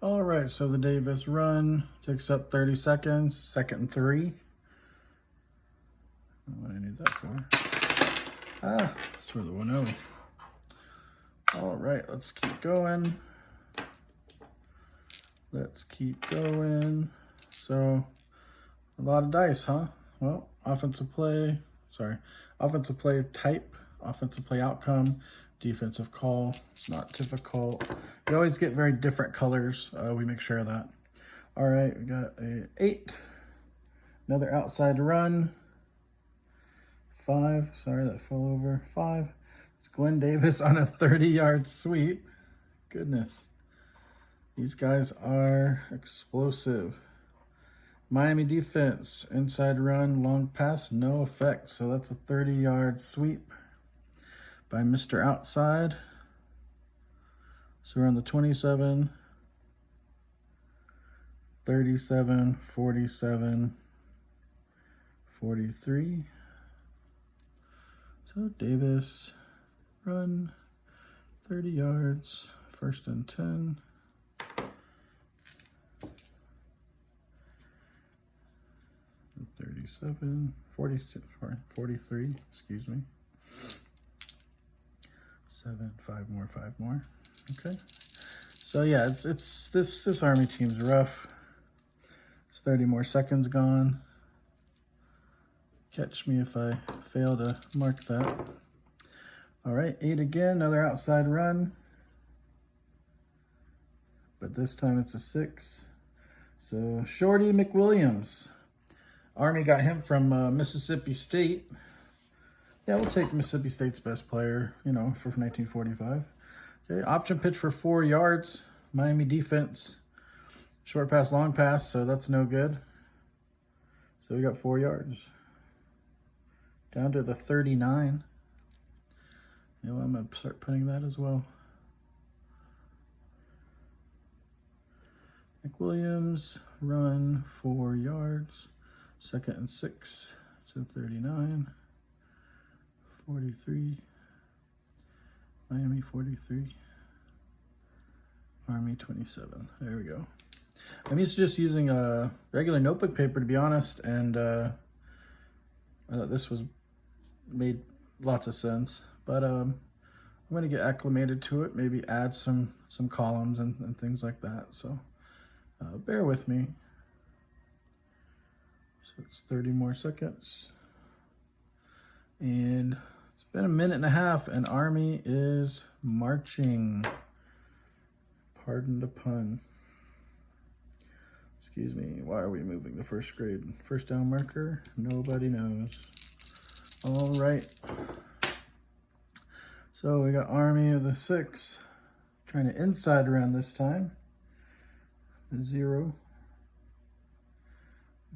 All right, so the Davis run takes up 30 seconds, 2nd and 3. What do I need that for? It's for the 1-0. All right, let's keep going. Let's keep going. So, a lot of dice, huh? Well, offensive play type, offensive play outcome, defensive call. It's not difficult. We always get very different colors. We make sure of that. All right, we got a 8. Another outside run. 5. Sorry, that fell over. 5. It's Glenn Davis on a 30-yard sweep. Goodness. These guys are explosive. Miami defense, inside run, long pass, no effect. So that's a 30-yard sweep by Mr. Outside. So we're on the 27, 37, 47, 43. So Davis, run, 30 yards, 1st and 10. 37, 46, 43, excuse me. 7, 5 more. Okay. So yeah, it's this Army team's rough. It's 30 more seconds gone. Catch me if I fail to mark that. All right, 8 again, another outside run. But this time it's a 6. So Shorty McWilliams. Army got him from Mississippi State. Yeah, we'll take Mississippi State's best player, for 1945. Okay, option pitch for 4 yards. Miami defense. Short pass, long pass, so that's no good. So we got 4 yards. Down to the 39. I'm going to start putting that as well. McWilliams, run 4 yards. 2nd and 6 to 39. 43. Miami 43. Army 27. There we go. I'm used to just using a regular notebook paper, to be honest, and I thought this made lots of sense. But I'm going to get acclimated to it, maybe add some columns and things like that. So bear with me. So it's 30 more seconds. And it's been a minute and a half, and Army is marching. Pardon the pun. Excuse me, why are we moving the first grade? First down marker? Nobody knows. All right. So we got Army of the 6. Trying to inside run this time. 0.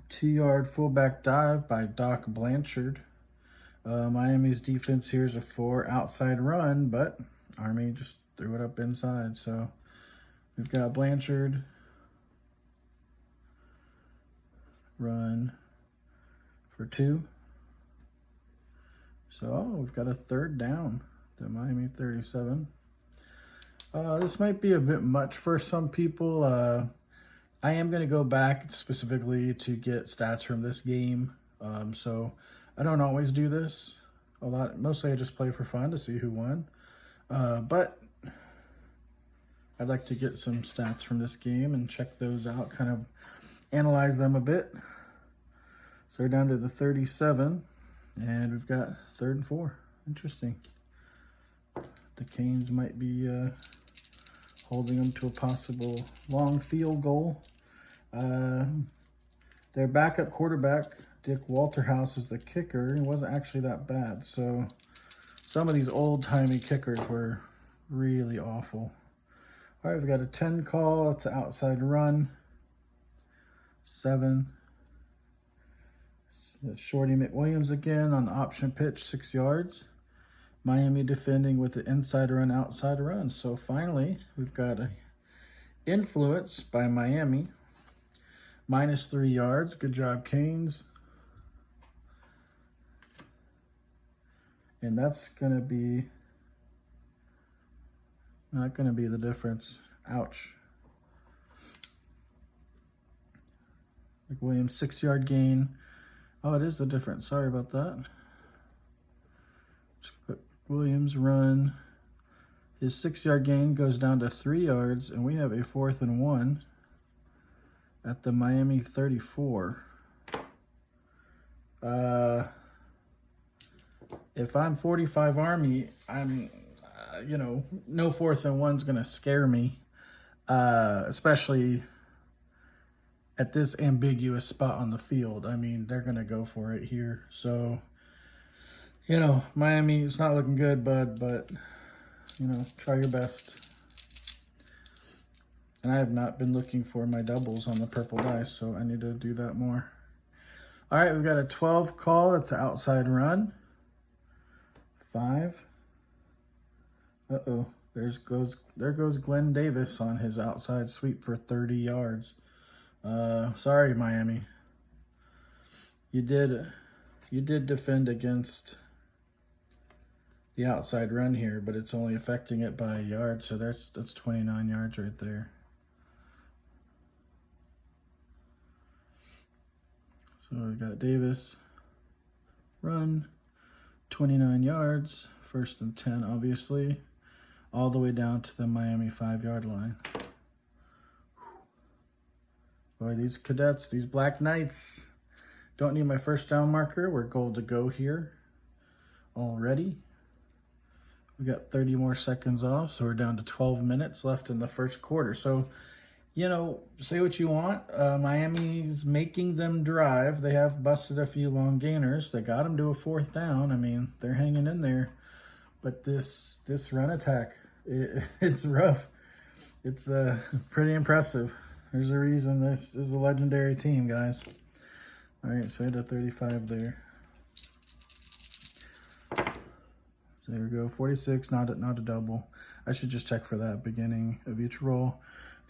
2-yard fullback dive by Doc Blanchard. Miami's defense here is a 4 outside run, but Army just threw it up inside. So we've got Blanchard, run for 2. So we've got a 3rd down to Miami 37. This might be a bit much for some people. I am going to go back specifically to get stats from this game. So I don't always do this a lot. Mostly I just play for fun to see who won. But I'd like to get some stats from this game and check those out, kind of analyze them a bit. So we're down to the 37, and we've got 3rd and 4. Interesting. The Canes might be holding them to a possible long field goal. Their backup quarterback, Dick Walterhouse, is the kicker. He wasn't actually that bad. So some of these old-timey kickers were really awful. All right, we've got a 10 call. It's an outside run. 7. Shorty McWilliams again on the option pitch, 6 yards. Miami defending with the inside run, outside run. So finally, we've got a influence by Miami. -3 yards. Good job, Canes. And that's going to be not going to be the difference. Ouch. McWilliams 6-yard gain. Oh, it is the difference. Sorry about that. Williams run. His 6-yard gain goes down to 3 yards, and we have a 4th and 1 at the Miami 34. If I'm 45 Army, I'm, no 4th and 1's going to scare me, especially at this ambiguous spot on the field. I mean, they're going to go for it here. So, Miami, it's not looking good, bud, but, try your best. And I have not been looking for my doubles on the purple dice, so I need to do that more. All right, we've got a 12 call. It's an outside run. 5. Uh-oh. There goes Glenn Davis on his outside sweep for 30 yards. Sorry, Miami. You did defend against the outside run here, but it's only affecting it by a yard, so that's 29 yards right there. So we got Davis run 29 yards, 1st and 10 obviously, all the way down to the Miami 5-yard line. Boy, these cadets, these Black Knights, don't need my first down marker. We're goal to go here already. We got 30 more seconds off, so we're down to 12 minutes left in the first quarter. So, say what you want. Miami's making them drive. They have busted a few long gainers. They got them to a 4th down. I mean, they're hanging in there. But this run attack, it's rough. It's pretty impressive. There's a reason this is a legendary team, guys. All right, so I had a 35 there. So there we go, 46, not a double. I should just check for that beginning of each roll.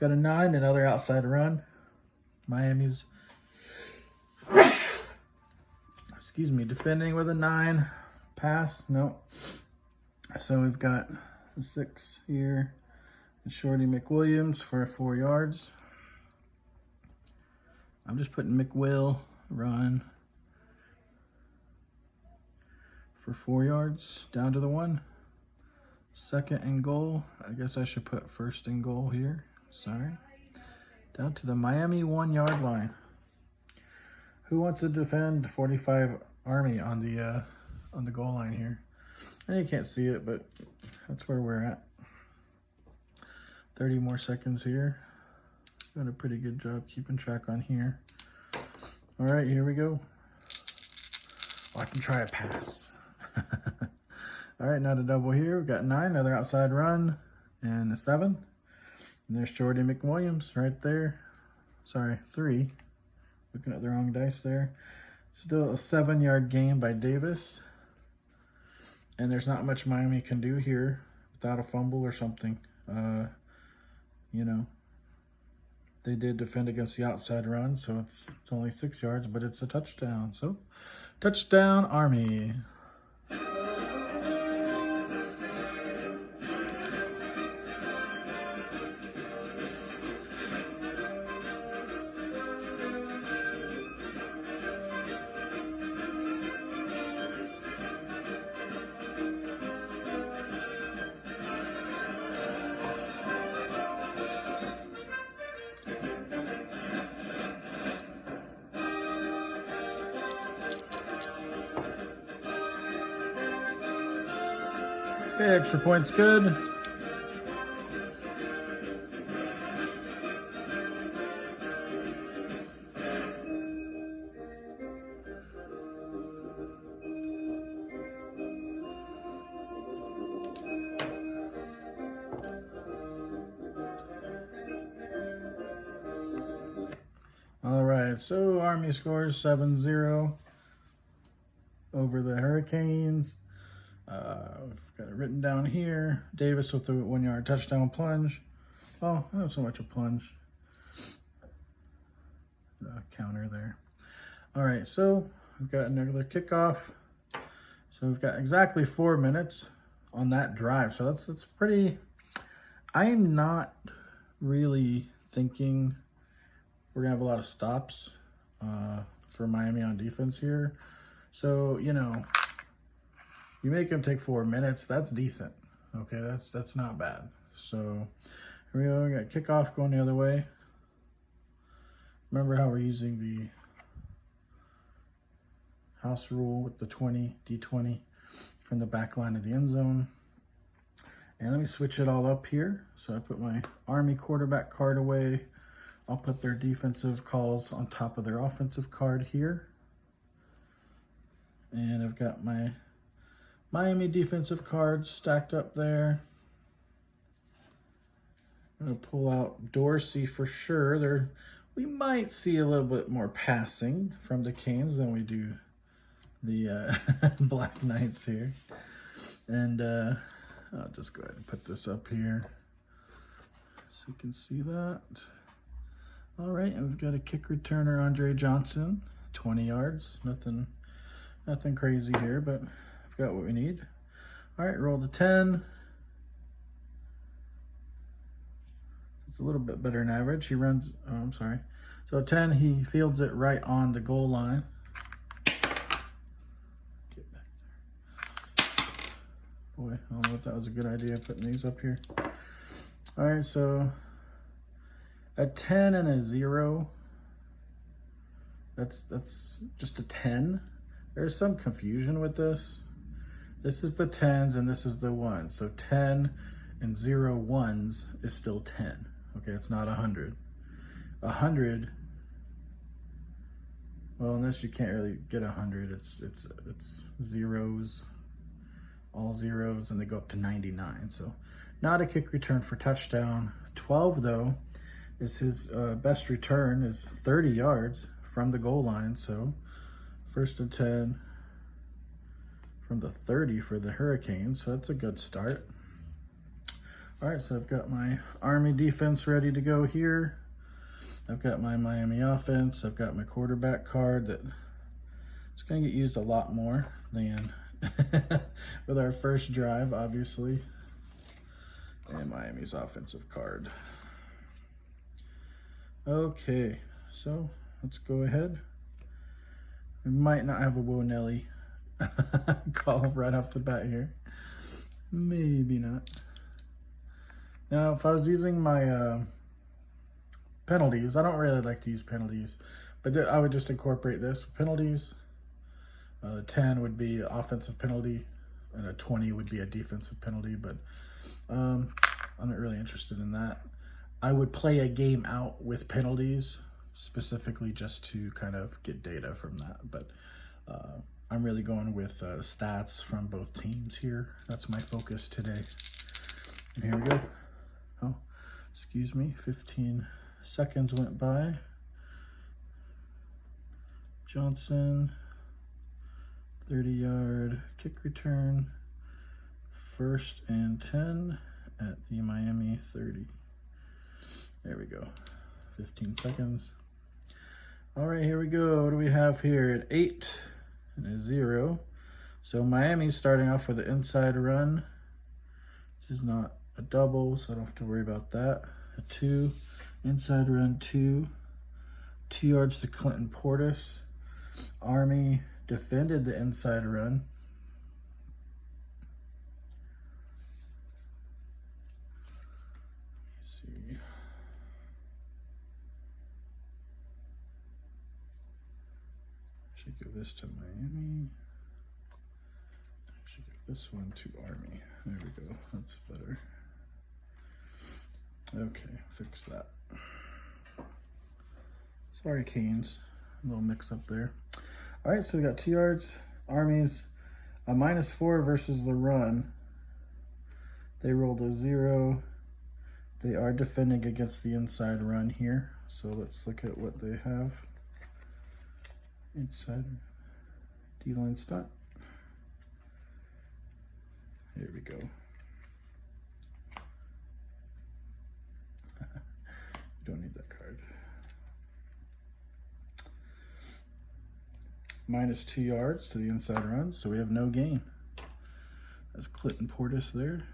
Got a 9, another outside run. Miami's, defending with a 9. Pass, no. So we've got a 6 here. Shorty McWilliams for 4 yards. I'm just putting McWill run for 4 yards down to the 1. 2nd and goal. I guess I should put 1st and goal here. Sorry. Down to the Miami 1-yard line. Who wants to defend 45 Army on the goal line here? And you can't see it, but that's where we're at. 30 more seconds here. Done a pretty good job keeping track on here. All right, here we go. Oh, I can try a pass. All right, not a double here. We've got 9, another outside run, and a 7. And there's Jordy McWilliams right there. Sorry, 3. Looking at the wrong dice there. Still a 7-yard gain by Davis. And there's not much Miami can do here without a fumble or something. They did defend against the outside run, so it's only 6 yards, but it's a touchdown. So, touchdown, Army. Okay, extra point's good. All right, so Army scores 7-0 over the Hurricanes. We've got it written down here. Davis with the 1-yard touchdown plunge. Oh, not so much a plunge. Counter there. All right, so we've got another kickoff. So we've got exactly 4 minutes on that drive. So that's pretty. I'm not really thinking we're gonna have a lot of stops for Miami on defense here. So, you know, you make them take 4 minutes, that's decent. Okay, that's not bad. So here we go, we got kickoff going the other way. Remember how we're using the house rule with the D20 from the back line of the end zone. And let me switch it all up here. So I put my Army quarterback card away. I'll put their defensive calls on top of their offensive card here. And I've got my Miami defensive cards stacked up there. I'm going to pull out Dorsey for sure. We might see a little bit more passing from the Canes than we do the Black Knights here. And I'll just go ahead and put this up here so you can see that. All right, and we've got a kick returner, Andre Johnson, 20 yards. Nothing crazy here, but we've got what we need. All right, roll to 10. It's a little bit better than average. He runs, oh, I'm sorry. So 10, he fields it right on the goal line. Get back there. Boy, I don't know if that was a good idea, putting these up here. All right, so a 10 and a 0. That's just a 10. There's some confusion with this. This is the 10s and this is the 1s. So 10 and 0 ones is still 10. Okay, it's not 100. 100, well, unless you can't really get 100, it's zeros, all zeros, and they go up to 99. So not a kick return for touchdown. 12 though is his best return, is 30 yards from the goal line. So first and 10 from the 30 for the Hurricanes. So that's a good start. All right, so I've got my Army defense ready to go here. I've got my Miami offense. I've got my quarterback card that it's going to get used a lot more than with our first drive, obviously. And Miami's offensive card. Okay, so let's go ahead. We might not have a Will Nelly call right off the bat here. Maybe not. Now, if I was using my penalties, I don't really like to use penalties, but I would just incorporate this. Penalties, 10 would be offensive penalty, and a 20 would be a defensive penalty, but I'm not really interested in that. I would play a game out with penalties, specifically just to kind of get data from that, but I'm really going with stats from both teams here. That's my focus today. And here we go. Oh, excuse me, 15 seconds went by. Johnson, 30-yard kick return, first and 10 at the Miami 30. There we go, 15 seconds. All right, here we go. What do we have here? At 8 and a 0. So Miami's starting off with an inside run. This is not a double, so I don't have to worry about that. A 2, inside run 2. 2 yards to Clinton Portis. Army defended the inside run. Let's see. Should give this to Miami. Should give this one to Army. There we go. That's better. Okay, fix that. Sorry, Canes. A little mix up there. All right, so we got 2 yards. Army's a -4 versus the run. They rolled a 0. They are defending against the inside run here. So let's look at what they have. Inside D-line stat. Here we go. Don't need that card. -2 yards to the inside run, so we have no gain. That's Clinton Portis there.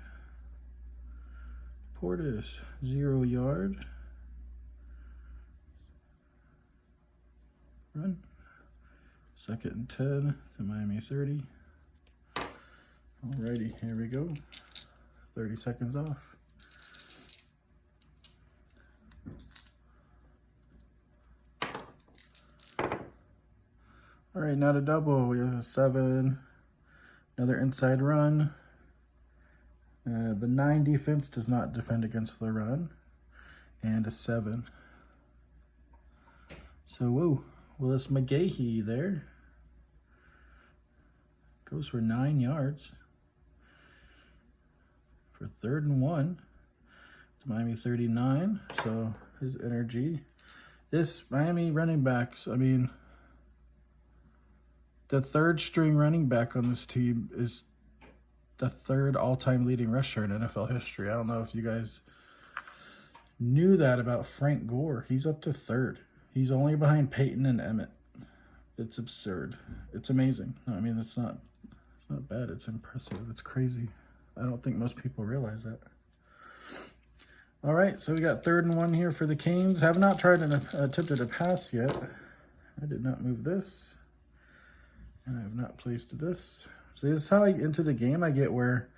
Portis, 0 yard. run. Second and 10 to Miami 30. Alrighty, here we go. 30 seconds off. All right, now to double. We have a 7, another inside run. The 9 defense does not defend against the run, and a 7. So, whoa, Willis McGahee there. Goes for 9 yards. For 3rd and 1. It's Miami 39, so his energy. This Miami running backs, I mean, the 3rd string running back on this team is the 3rd all-time leading rusher in NFL history. I don't know if you guys knew that about Frank Gore. He's up to 3rd. He's only behind Peyton and Emmett. It's absurd. It's amazing. No, I mean, it's not bad. It's impressive. It's crazy. I don't think most people realize that. All right, so we got 3rd and 1 here for the Canes. Have not tried an attempted a pass yet. I did not move this. And I have not placed this. So this is how into the game I get, where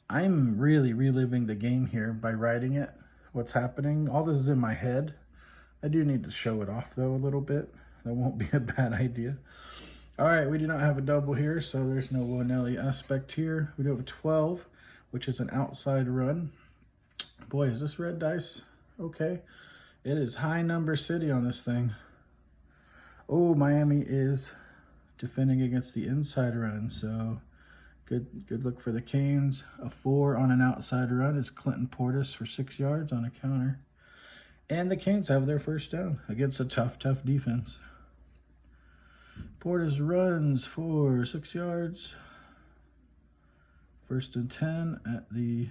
I'm really reliving the game here by writing it, what's happening. All this is in my head. I do need to show it off, though, a little bit. That won't be a bad idea. All right, we do not have a double here, so there's no Lonelli aspect here. We do have a 12, which is an outside run. Boy, is this red dice? Okay. It is high number city on this thing. Oh, Miami is defending against the inside run, so good look for the Canes. A 4 on an outside run is Clinton Portis for 6 yards on a counter. And the Canes have their first down against a tough defense. Portis runs for 6 yards. 1st and 10 at the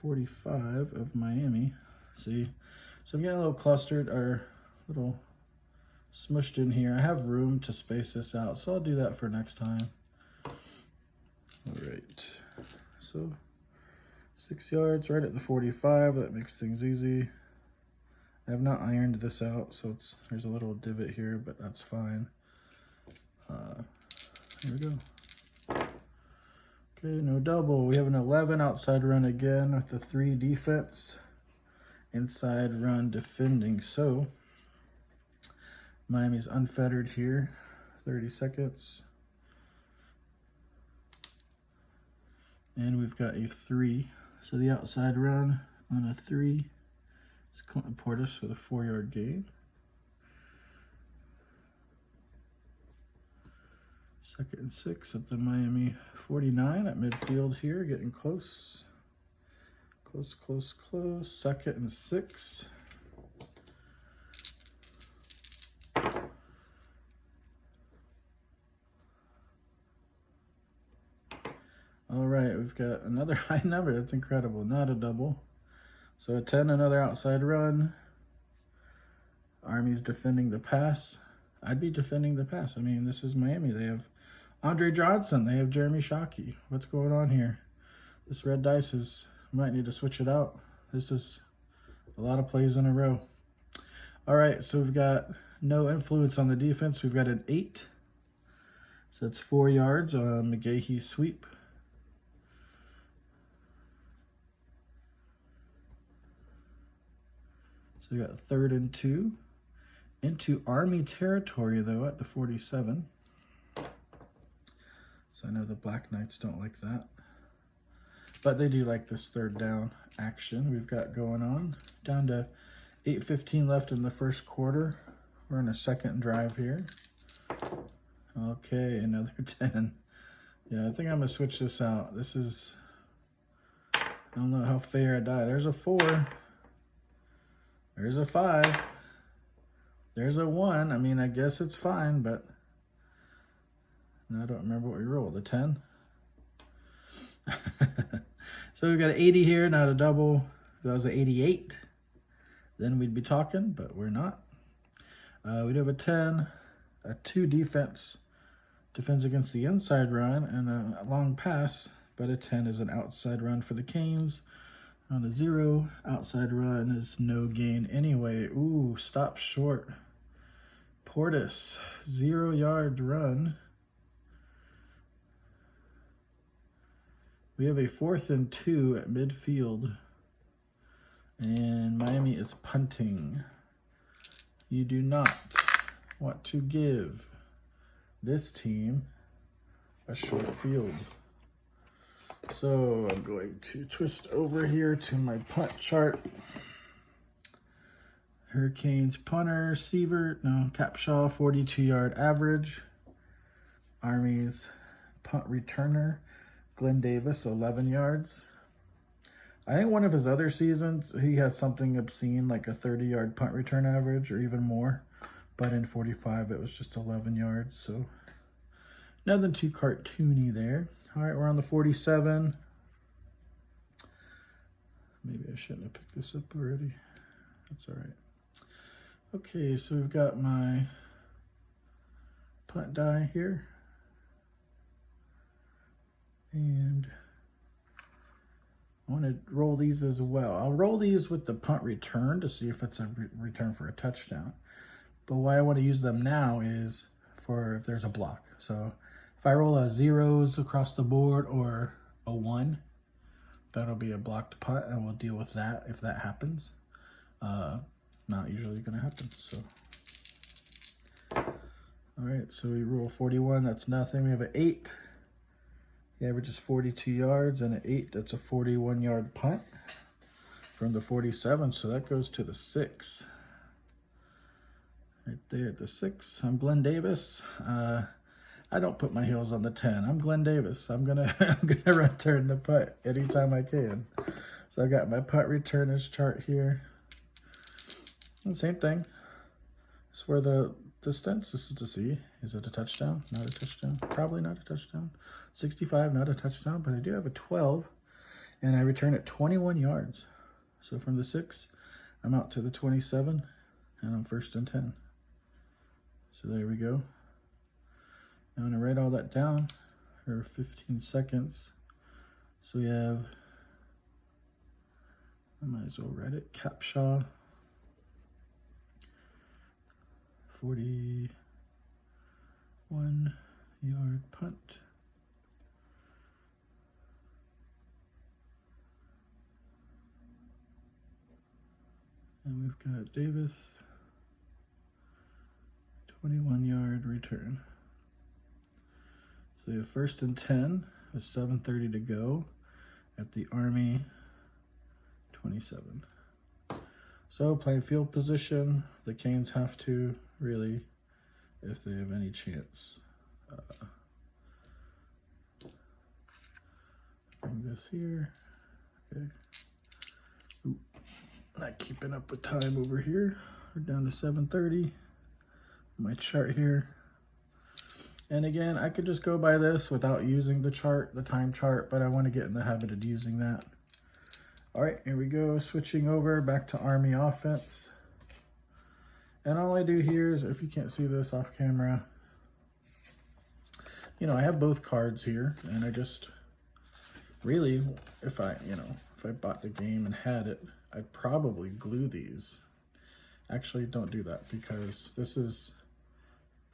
45 of Miami. See, so I'm getting a little clustered, or a little smushed in here. I have room to space this out, so I'll do that for next time. All right, so 6 yards right at the 45. That makes things easy. I have not ironed this out, so there's a little divot here, but that's fine. Here we go. Okay, no double. We have an 11 outside run again with the 3 defense. Inside run defending. So Miami's unfettered here. 30 seconds. And we've got a 3. So the outside run on a 3 is Clinton Portis with a 4-yard gain. 2nd and 6 at the Miami 49 at midfield here, getting close. Close. 2nd and 6. All right, we've got another high number. That's incredible. Not a double. So a 10, another outside run. Army's defending the pass. I'd be defending the pass. I mean, this is Miami. They have Andre Johnson. They have Jeremy Shockey. What's going on here? This red dice is, might need to switch it out. This is a lot of plays in a row. All right, so we've got no influence on the defense. We've got an 8. So that's 4 yards on McGahee sweep. So we got 3rd and 2. Into Army territory, though, at the 47. So I know the Black Knights don't like that. But they do like this 3rd down action we've got going on. Down to 8:15 left in the first quarter. We're in a 2nd drive here. Okay, another 10. Yeah, I think I'm going to switch this out. This is, I don't know how fair I die. There's a 4. There's a 5. There's a 1. I mean, I guess it's fine, but I don't remember what we rolled. A 10? So we've got an 80 here, not a double. If that was an 88, then we'd be talking, but we're not. We'd have a 10, a 2 defense. Defends against the inside run and a long pass, but a 10 is an outside run for the Canes. On a 0, outside run is no gain anyway. Ooh, stop short. Portis, 0-yard run. We have a 4th and 2 at midfield. And Miami is punting. You do not want to give this team a short field. So I'm going to twist over here to my punt chart. Hurricanes punter, Capshaw, 42-yard average. Army's punt returner, Glenn Davis, 11 yards. I think one of his other seasons, he has something obscene, like a 30-yard punt return average or even more. But in 45, it was just 11 yards. So nothing too cartoony there. All right, we're on the 47. Maybe I shouldn't have picked this up already. That's all right. Okay, so we've got my punt die here. And I want to roll these as well. I'll roll these with the punt return to see if it's a return for a touchdown. But why I want to use them now is for if there's a block. So if I roll a 0s across the board or a 1, that'll be a blocked punt, and we'll deal with that if that happens. Not usually going to happen. So, all right, so we roll 41. That's nothing. We have an 8. The average is 42 yards, and an 8. That's a 41-yard punt from the 47. So that goes to the 6. Right there at the 6. I'm Glenn Davis. I don't put my heels on the 10. I'm Glenn Davis. I'm gonna return the punt anytime I can. So I got my punt returners chart here. And same thing. It's where the distance. This is to see. Is it a touchdown? Not a touchdown. Probably not a touchdown. 65, not a touchdown, but I do have a 12, and I return at 21 yards. So from the 6, I'm out to the 27, and I'm 1st and 10. So there we go. I'm going to write all that down for 15 seconds. So we have, I might as well write it, Capshaw, 41-yard punt. And we've got Davis, 21-yard return. So we have 1st and 10 with 7:30 to go at the Army 27. So playing field position, the Canes have to really, if they have any chance, bring this here. Okay. Ooh, not keeping up with time over here. We're down to 7:30. My chart here. And again, I could just go by this without using the chart, the time chart, but I want to get in the habit of using that. All right, here we go. Switching over back to Army offense. And all I do here is, if you can't see this off camera, you know, I have both cards here, and I just really, if I bought the game and had it, I'd probably glue these. Actually, don't do that, because this is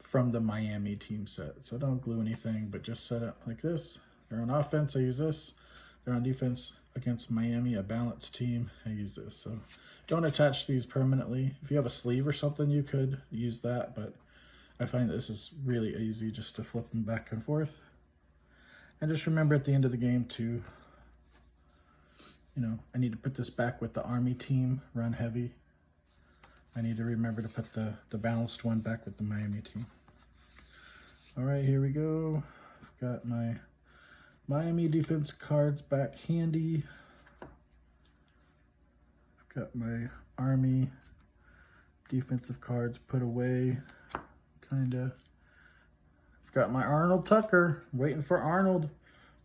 from the Miami team set. So don't glue anything, but just set it like this. They're on offense, I use this. They're on defense against Miami, a balanced team, I use this. So don't attach these permanently. If you have a sleeve or something, you could use that, but I find this is really easy just to flip them back and forth. And just remember at the end of the game to, I need to put this back with the Army team, run heavy. I need to remember to put the balanced one back with the Miami team. All right, here we go. I've got my Miami defense cards back handy. I've got my Army defensive cards put away, kinda. I've got my Arnold Tucker, waiting for Arnold.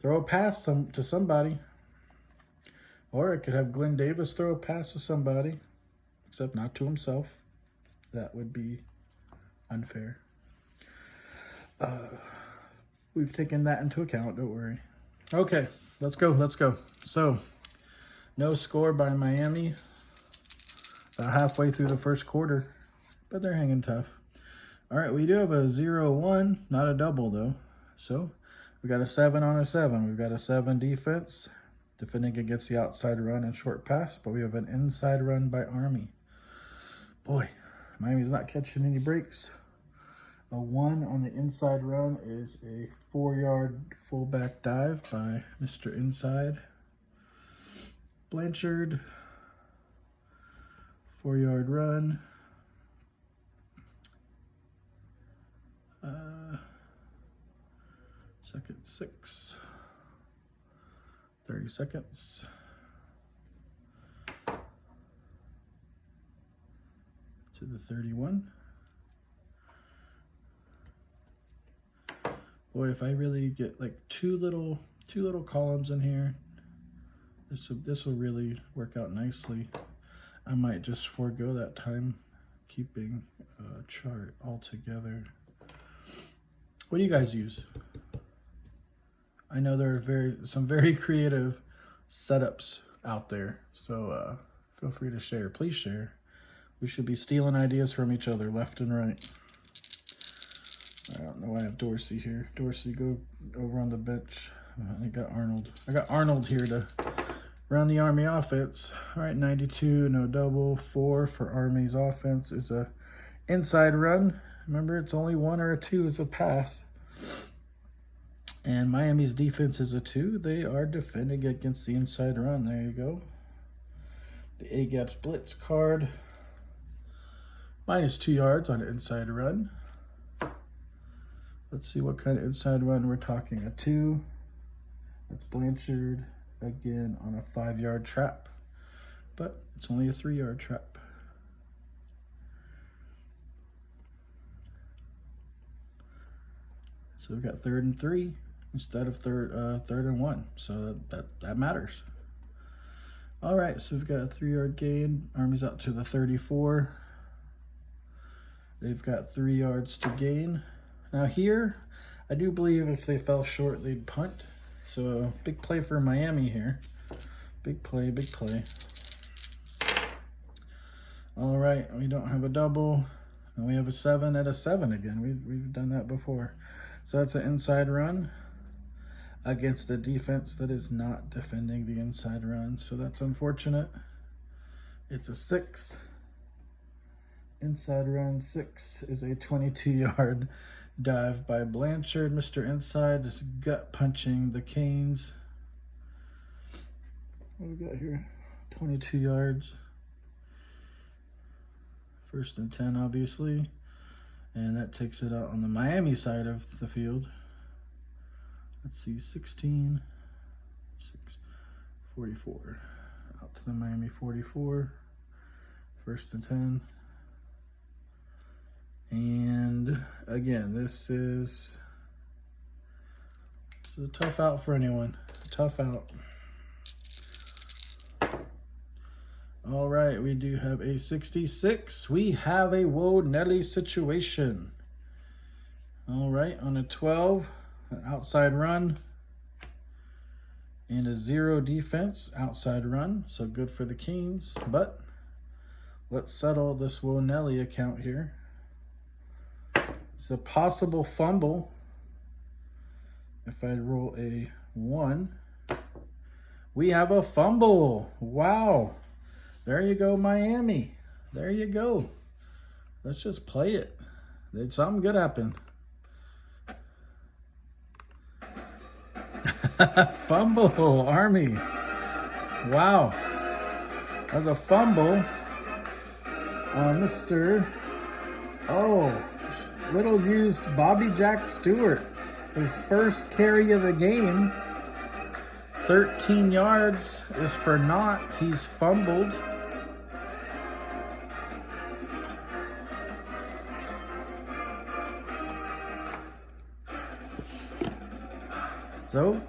Throw a pass to somebody. Or I could have Glenn Davis throw a pass to somebody, except not to himself. That would be unfair. We've taken that into account, don't worry. Okay, let's go. So, no score by Miami. About halfway through the first quarter, but they're hanging tough. All right, we do have a 0-1, not a double though. So we got a 7 on a 7. We've got a 7 defense, defending against the outside run and short pass, but we have an inside run by Army. Boy, Miami's not catching any breaks. A 1 on the inside run is a 4-yard fullback dive by Mr. Inside. Blanchard, 4-yard run. Second 6. 30 seconds. To the 31. Boy, if I really get like two little columns in here, this will really work out nicely. I might just forego that time keeping chart altogether. What do you guys use? I know there are some very creative setups out there, so feel free to share. Please share. We should be stealing ideas from each other left and right. I don't know why I have Dorsey here. Dorsey, go over on the bench. I got Arnold. I got Arnold here to run the Army offense. All right, 92, no double. 4 for Army's offense is a inside run. Remember, it's only 1 or a 2 is a pass. And Miami's defense is a 2. They are defending against the inside run. There you go. The A-Gaps blitz card. Minus 2 yards on an inside run. Let's see what kind of inside run we're talking. A 2. That's Blanchard again on a 5-yard trap. But it's only a 3-yard trap. So we've got 3rd and 3 instead of 3rd and 1. So that matters. All right, so we've got a 3-yard gain. Army's out to the 34. They've got 3 yards to gain. Now here, I do believe if they fell short, they'd punt. So big play for Miami here. Big play, big play. All right, we don't have a double. And we have a 7 at a 7 again. We've done that before. So that's an inside run against a defense that is not defending the inside run. So that's unfortunate. It's a 6. Inside run 6 is a 22-yard dive by Blanchard. Mr. Inside is gut punching the Canes. What do we got here? 22 yards. 1st and 10, obviously. And that takes it out on the Miami side of the field. Let's see, 16, 6, 44. Out to the Miami 44. 1st and 10. And again, this is a tough out for anyone. Tough out. All right, we do have a 66. We have a Whoa Nelly situation. All right, on a 12, an outside run, and a 0 defense, outside run. So good for the Kings. But let's settle this Whoa Nelly account here. It's a possible fumble. If I roll a 1, we have a fumble. Wow. There you go, Miami. There you go. Let's just play it. Did something good happen? Fumble, Army. Wow. That's a fumble on Mr. Little used Bobby Jack Stewart. His first carry of the game. 13 yards is for naught. He's fumbled. So,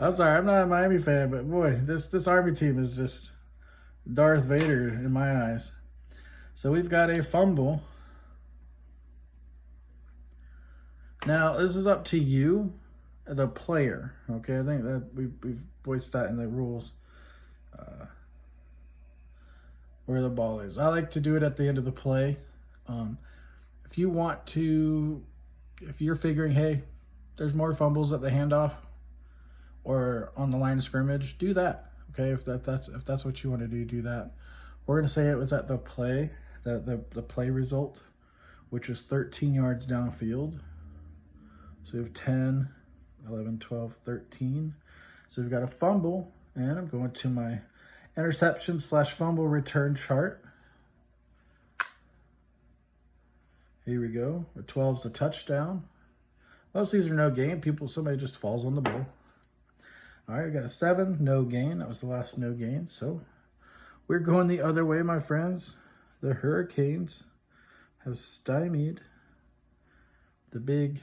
I'm sorry, I'm not a Miami fan, but boy, this Army team is just Darth Vader in my eyes. So we've got a fumble. Now, this is up to you, the player, okay? I think that we've voiced that in the rules. where the ball is. I like to do it at the end of the play. If you want to, if you're figuring, hey, there's more fumbles at the handoff or on the line of scrimmage, do that. Okay, if that's what you want to do, do that. We're gonna say it was at the play, the play result, which is 13 yards downfield. So we have 10, 11, 12, 13. So we've got a fumble, and I'm going to my interception / fumble return chart. Here we go. A 12's a touchdown. Most of these are no gain. Somebody just falls on the ball. All right, we got a 7, no gain. That was the last no gain. So we're going the other way, my friends. The Hurricanes have stymied the big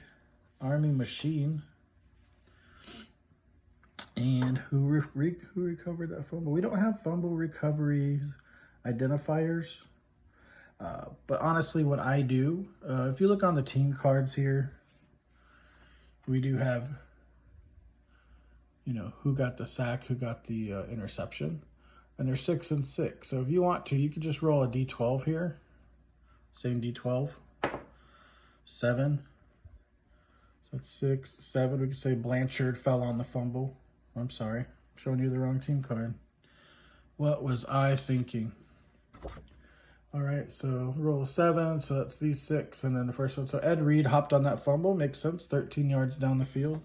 Army machine. And who recovered that fumble? We don't have fumble recovery identifiers. But honestly, what I do, if you look on the team cards here, we do have, who got the sack, who got the interception. And they're 6 and 6. So if you want to, you could just roll a D12 here. Same D12. 7. So that's 6, 7. We could say Blanchard fell on the fumble. I'm sorry, I'm showing you the wrong team card. What was I thinking? All right, so roll a 7, so that's these 6, and then the first one. So Ed Reed hopped on that fumble, makes sense, 13 yards down the field.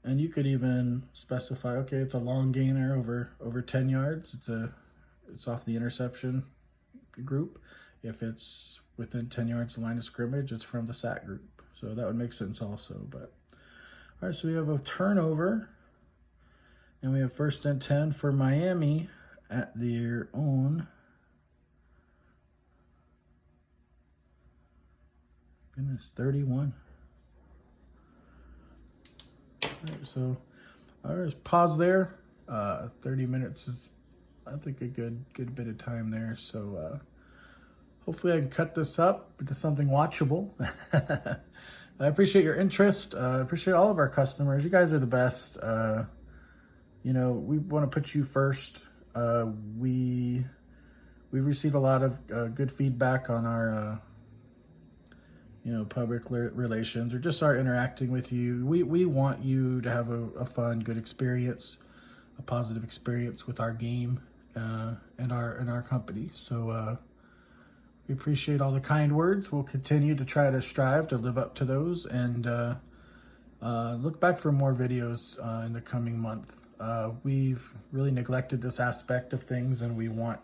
And you could even specify, okay, it's a long gainer over 10 yards. It's off the interception group. If it's within 10 yards of the line of scrimmage, it's from the sack group. So that would make sense also, but. All right, so we have a turnover, and we have 1st and 10 for Miami at their own. Goodness, 31. All right, so all right, pause there. 30 minutes is, I think, a good bit of time there. So hopefully I can cut this up into something watchable. I appreciate your interest. I appreciate all of our customers. You guys are the best. We want to put you first. We've received a lot of good feedback on our, public relations or just our interacting with you. We want you to have a fun, good experience, a positive experience with our game and our company. So. We appreciate all the kind words. We'll continue to try to strive to live up to those and look back for more videos in the coming month. We've really neglected this aspect of things, and we want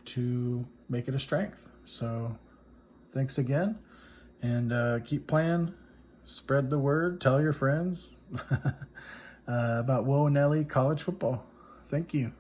to make it a strength. So thanks again, and keep playing. Spread the word. Tell your friends about Whoa Nelly College Football. Thank you.